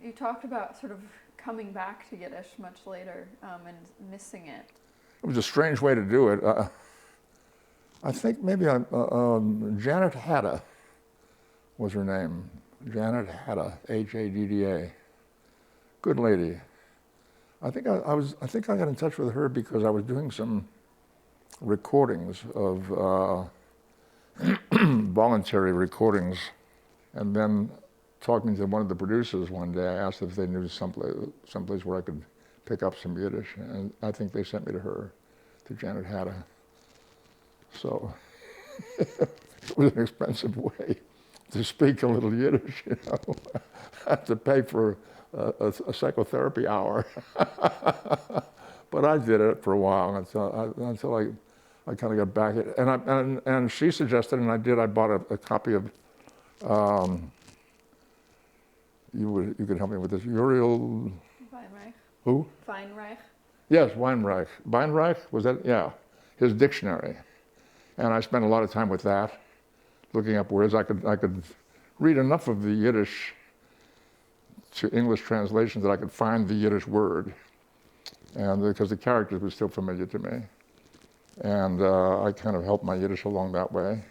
You talked about sort of coming back to Yiddish much later and missing it. It was a strange way to do it. I think maybe Janet Hadda was her name. Janet Hadda, Hadda. Good lady. I think I got in touch with her because I was doing some recordings of voluntary recordings, and then talking to one of the producers one day, I asked if they knew someplace where I could pick up some Yiddish, and I think they sent me to her, to Janet Hadda. So it was an expensive way to speak a little Yiddish, you know. I had to pay for a psychotherapy hour. But I did it for a while until I kind of got back. And she suggested, and I did. I bought a copy of. You could help me with this. Uriel. Weinreich. Who? Weinreich. Yes, Weinreich. Weinreich, was that? Yeah, his dictionary. And I spent a lot of time with that, looking up words. I could read enough of the Yiddish to English translations that I could find the Yiddish word, and because the characters were still familiar to me. And I kind of helped my Yiddish along that way.